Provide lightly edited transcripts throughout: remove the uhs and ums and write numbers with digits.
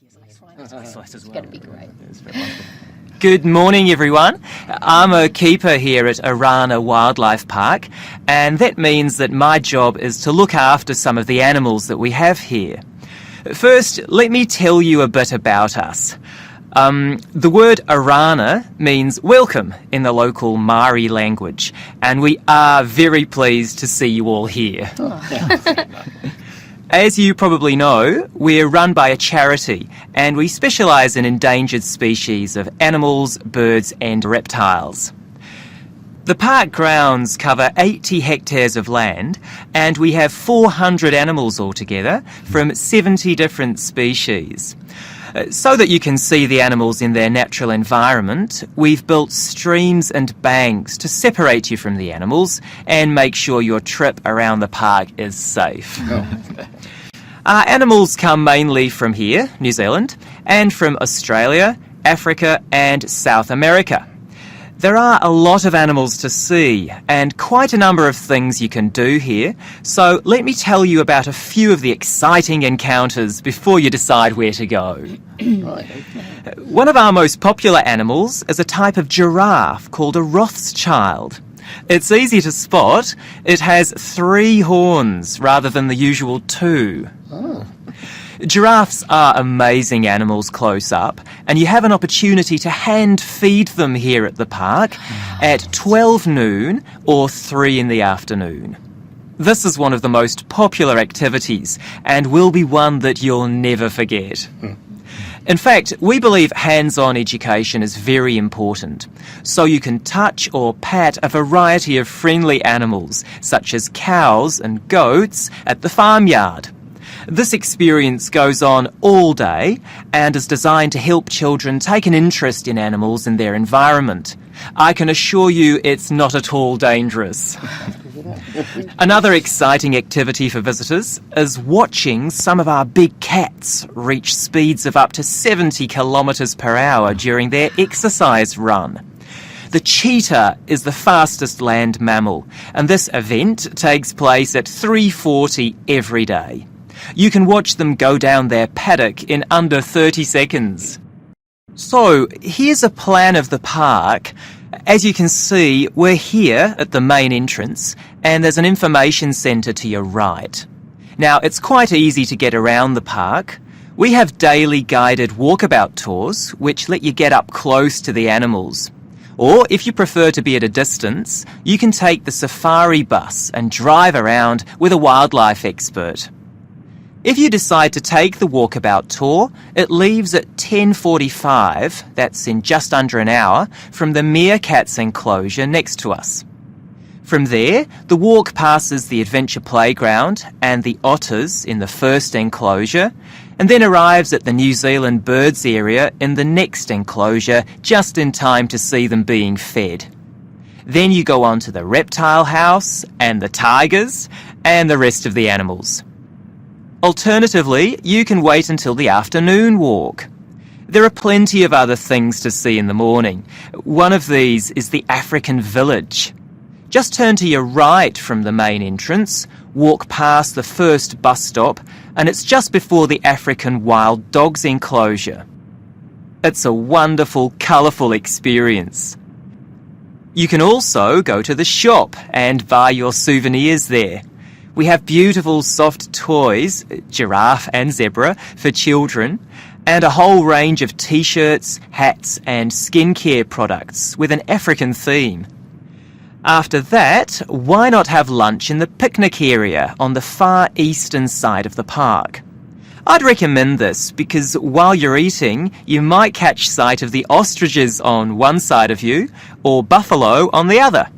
It's going to be great. Good morning, everyone. I'm a keeper here at Arana Wildlife Park, and that means that my job is to look after some of the animals that we have here. First, let me tell you a bit about us. The word Arana means welcome in the local Māori language, and we are very pleased to see you all here. As you probably know, we're run by a charity, and we specialise in endangered species of animals, birds and reptiles. The park grounds cover 80 hectares of land, and we have 400 animals altogether from 70 different species. So that you can see the animals in their natural environment, we've built streams and banks to separate you from the animals and make sure your trip around the park is safe. Our animals come mainly from here, New Zealand, and from Australia, Africa and South America. There are a lot of animals to see and quite a number of things you can do here, so let me tell you about a few of the exciting encounters before you decide where to go. One of our most popular animals is a type of giraffe called a Rothschild. It's easy to spot. It has 3 horns rather than the usual 2. Giraffes are amazing animals close up, and you have an opportunity to hand feed them here at the park at 12 noon or 3 in the afternoon. This is one of the most popular activities and will be one that you'll never forget. In fact, we believe hands-on education is very important, so you can touch or pat a variety of friendly animals, such as cows and goats, at the farmyard. This experience goes on all day and is designed to help children take an interest in animals and their environment. I can assure you it's not at all dangerous. Another exciting activity for visitors is watching some of our big cats reach speeds of up to 70 kilometres per hour during their exercise run. The cheetah is the fastest land mammal, and this event takes place at 3:40 every day. You can watch them go down their paddock in under 30 seconds. So, here's a plan of the park. As you can see, we're here at the main entrance, and there's an information centre to your right. Now, it's quite easy to get around the park. We have daily guided walkabout tours, which let you get up close to the animals. Or, if you prefer to be at a distance, you can take the safari bus and drive around with a wildlife expert. If you decide to take the walkabout tour, it leaves at 10:45, that's in just under an hour, from the meerkats enclosure next to us. From there, the walk passes the adventure playground and the otters in the first enclosure, and then arrives at the New Zealand birds area in the next enclosure, just in time to see them being fed. Then you go on to the reptile house and the tigers and the rest of the animals. Alternatively, you can wait until the afternoon walk. There are plenty of other things to see in the morning. One of these is the African village. Just turn to your right from the main entrance, walk past the first bus stop, and it's just before the African wild dogs enclosure. It's a wonderful, colourful experience. You can also go to the shop and buy your souvenirs there. We have beautiful soft toys, giraffe and zebra, for children, and a whole range of t-shirts, hats and skincare products with an African theme. After that, why not have lunch in the picnic area on the far eastern side of the park? I'd recommend this because while you're eating, you might catch sight of the ostriches on one side of you or buffalo on the other.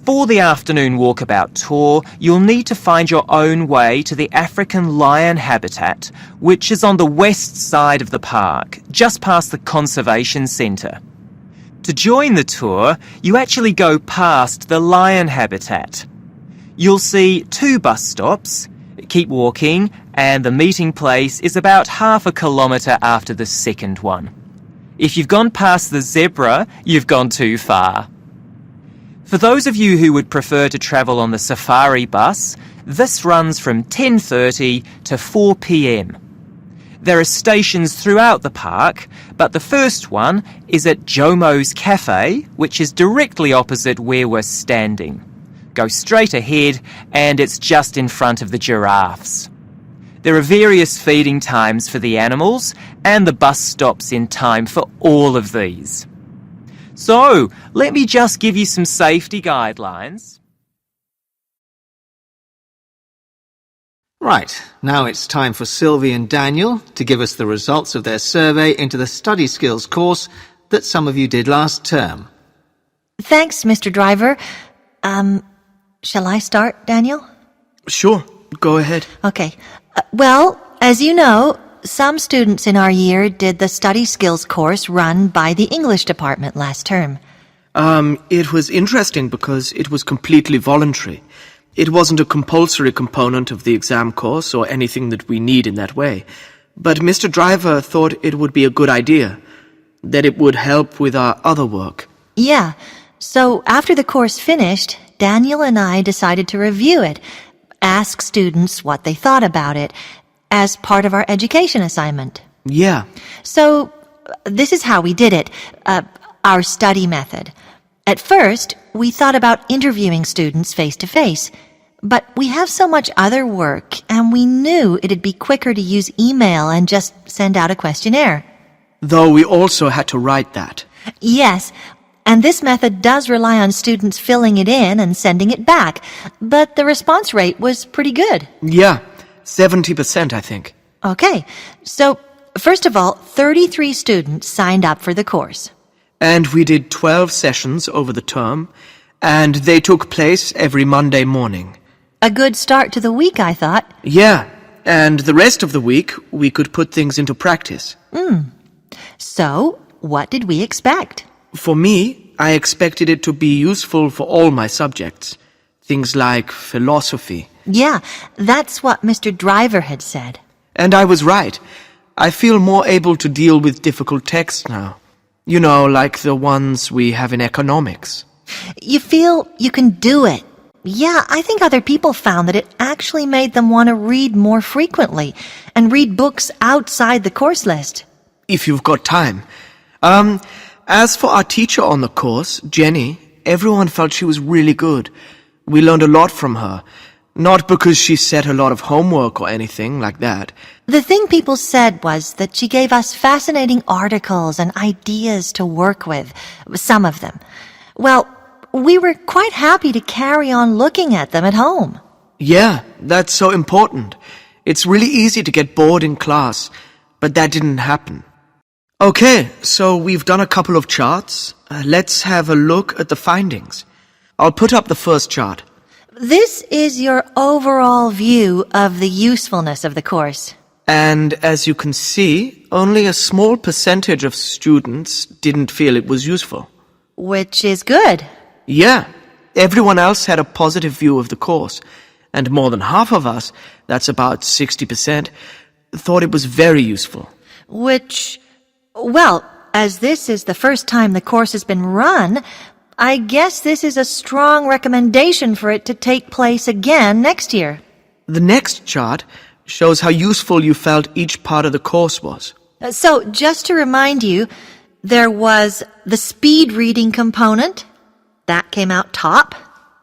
For the afternoon walkabout tour, you'll need to find your own way to the African lion habitat, which is on the west side of the park, just past the conservation centre. To join the tour, you actually go past the lion habitat. You'll see 2 bus stops, keep walking, and the meeting place is about half a kilometre after the second one. If you've gone past the zebra, you've gone too far. For those of you who would prefer to travel on the safari bus, this runs from 10:30 to 4 p.m. There are stations throughout the park, but the first one is at Jomo's Cafe, which is directly opposite where we're standing. Go straight ahead and it's just in front of the giraffes. There are various feeding times for the animals and the bus stops in time for all of these. So, let me just give you some safety guidelines. Right, now it's time for Sylvie and Daniel to give us the results of their survey into the study skills course that some of you did last term. Thanks, Mr. Driver. Shall I start, Daniel? Sure, go ahead. Okay. Well, as you know, some students in our year did the study skills course run by the English department last term. It was interesting because it was completely voluntary. It wasn't a compulsory component of the exam course or anything that we need in that way. But Mr. Driver thought it would be a good idea, that it would help with our other work. Yeah. So after the course finished, Daniel and I decided to review it, ask students what they thought about it, as part of our education assignment. Yeah. So this is how we did it, our study method. At first, we thought about interviewing students face-to-face, but we have so much other work, and we knew it'd be quicker to use email and just send out a questionnaire. Though we also had to write that. Yes, and this method does rely on students filling it in and sending it back, but the response rate was pretty good. Yeah, 70%, I think. Okay, so first of all, 33 students signed up for the course. And we did 12 sessions over the term, and they took place every Monday morning. A good start to the week, I thought. Yeah, and the rest of the week we could put things into practice. So, what did we expect? For me, I expected it to be useful for all my subjects. Things like philosophy. Yeah, that's what Mr. Driver had said. And I was right. I feel more able to deal with difficult texts now. You know, like the ones we have in economics. You feel you can do it. Yeah, I think other people found that it actually made them want to read more frequently and read books outside the course list. If you've got time. As for our teacher on the course, Jenny, everyone felt she was really good. We learned a lot from her. Not because she set a lot of homework or anything like that. The thing people said was that she gave us fascinating articles and ideas to work with, some of them. Well, we were quite happy to carry on looking at them at home. Yeah, that's so important. It's really easy to get bored in class, but that didn't happen. Okay, so we've done a couple of charts. Let's have a look at the findings. I'll put up the first chart. This is your overall view of the usefulness of the course. And as you can see, only a small percentage of students didn't feel it was useful. Which is good. Yeah, everyone else had a positive view of the course, and more than half of us, that's about 60%, thought it was very useful. Well, as this is the first time the course has been run, I guess this is a strong recommendation for it to take place again next year. The next chart shows how useful you felt each part of the course was. So, just to remind you, there was the speed reading component. That came out top.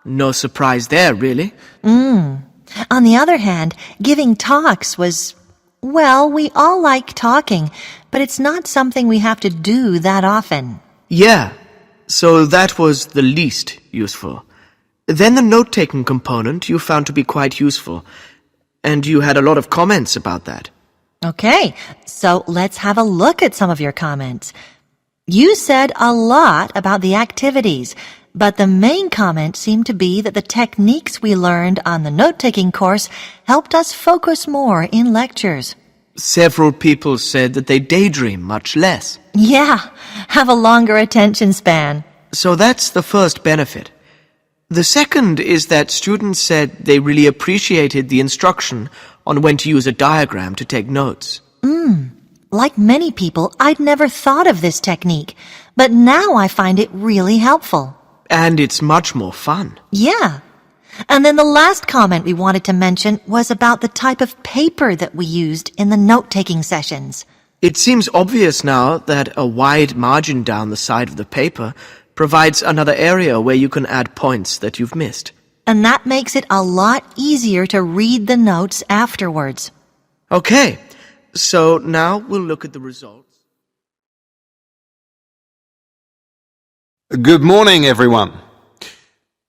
No surprise there, really. On the other hand, giving talks was, well, we all like talking, but it's not something we have to do that often. Yeah, so that was the least useful. Then the note-taking component you found to be quite useful, and you had a lot of comments about that. Okay, so let's have a look at some of your comments. You said a lot about the activities, but the main comment seemed to be that the techniques we learned on the note-taking course helped us focus more in lectures. Several people said that they daydream much less. Yeah, have a longer attention span. So that's the first benefit. The second is that students said they really appreciated the instruction on when to use a diagram to take notes. Like many people, I'd never thought of this technique, but now I find it really helpful. And it's much more fun. Yeah. And then the last comment we wanted to mention was about the type of paper that we used in the note-taking sessions. It seems obvious now that a wide margin down the side of the paper provides another area where you can add points that you've missed. And that makes it a lot easier to read the notes afterwards. Okay, so now we'll look at the results. Good morning, everyone.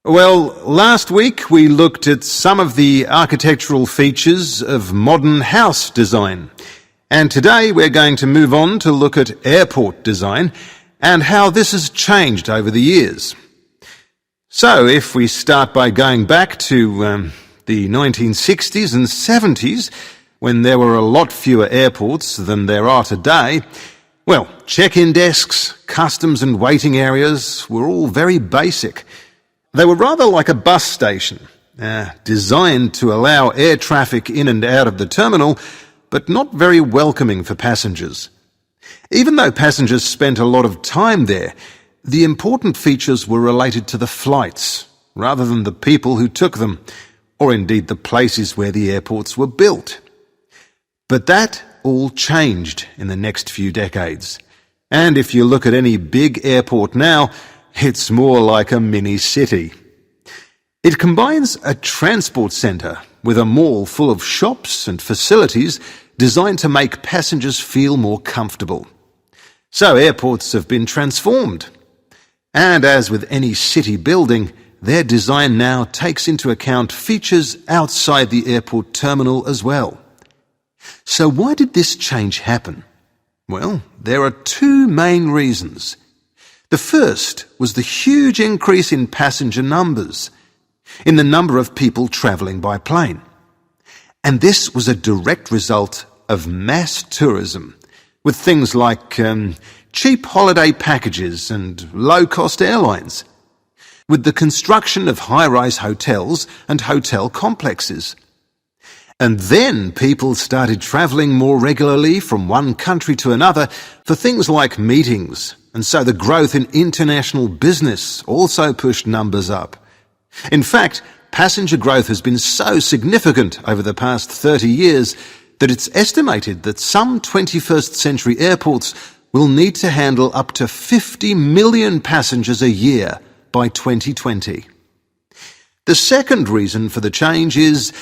Well, last week we looked at some of the architectural features of modern house design. And today we're going to move on to look at airport design and how this has changed over the years. So if we start by going back to the 1960s and 70s, when there were a lot fewer airports than there are today, well, check-in desks, customs and waiting areas were all very basic. They were rather like a bus station, designed to allow air traffic in and out of the terminal, but not very welcoming for passengers. Even though passengers spent a lot of time there, the important features were related to the flights, rather than the people who took them, or indeed the places where the airports were built. But that all changed in the next few decades. And if you look at any big airport now, it's more like a mini-city. It combines a transport centre with a mall full of shops and facilities designed to make passengers feel more comfortable. So airports have been transformed. And as with any city building, their design now takes into account features outside the airport terminal as well. So why did this change happen? Well, there are two main reasons. The first was the huge increase in passenger numbers, in the number of people travelling by plane. And this was a direct result of mass tourism, with things like cheap holiday packages and low-cost airlines, with the construction of high-rise hotels and hotel complexes. And then people started travelling more regularly from one country to another for things like meetings, and so the growth in international business also pushed numbers up. In fact, passenger growth has been so significant over the past 30 years that it's estimated that some 21st century airports will need to handle up to 50 million passengers a year by 2020. The second reason for the change is,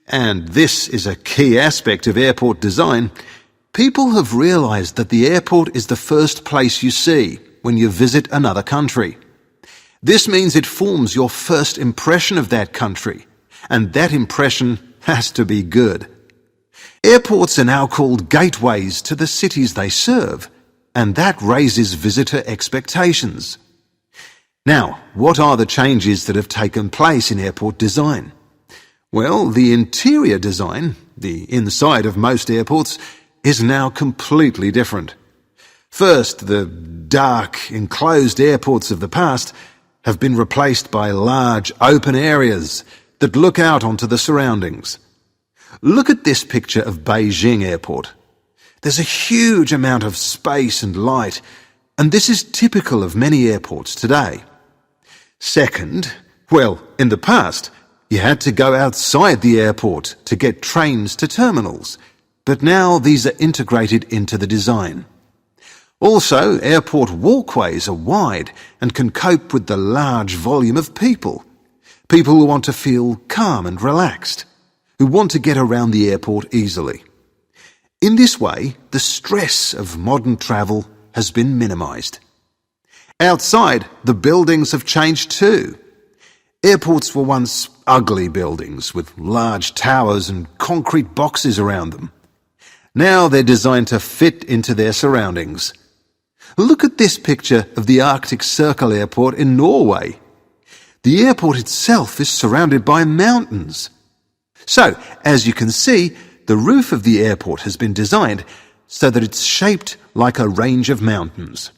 and this is a key aspect of airport design, people have realised that the airport is the first place you see when you visit another country. This means it forms your first impression of that country, and that impression has to be good. Airports are now called gateways to the cities they serve, and that raises visitor expectations. Now, what are the changes that have taken place in airport design? Well, the interior design, the inside of most airports, is now completely different. First, the dark, enclosed airports of the past have been replaced by large, open areas that look out onto the surroundings. Look at this picture of Beijing Airport. There's a huge amount of space and light, and this is typical of many airports today. Second, well, in the past, you had to go outside the airport to get trains to terminals, but now these are integrated into the design. Also, airport walkways are wide and can cope with the large volume of people. People who want to feel calm and relaxed, who want to get around the airport easily. In this way, the stress of modern travel has been minimised. Outside, the buildings have changed too. Airports were once ugly buildings with large towers and concrete boxes around them. Now they're designed to fit into their surroundings. Look at this picture of the Arctic Circle Airport in Norway. The airport itself is surrounded by mountains. So, as you can see, the roof of the airport has been designed so that it's shaped like a range of mountains.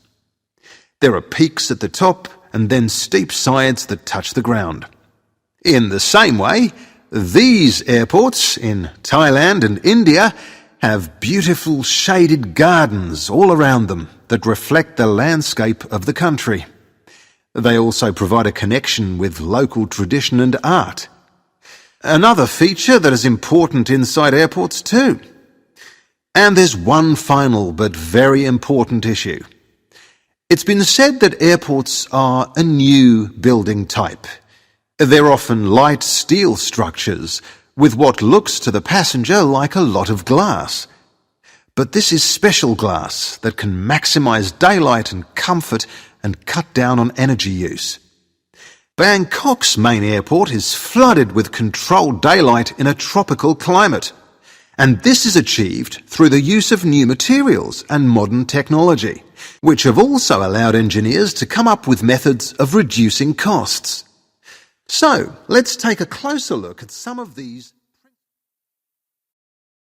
There are peaks at the top and then steep sides that touch the ground. In the same way, these airports in Thailand and India have beautiful shaded gardens all around them that reflect the landscape of the country. They also provide a connection with local tradition and art. Another feature that is important inside airports too. And there's one final but very important issue. It's been said that airports are a new building type. They're often light steel structures with what looks to the passenger like a lot of glass. But this is special glass that can maximise daylight and comfort and cut down on energy use. Bangkok's main airport is flooded with controlled daylight in a tropical climate. And this is achieved through the use of new materials and modern technology, which have also allowed engineers to come up with methods of reducing costs. So, let's take a closer look at some of these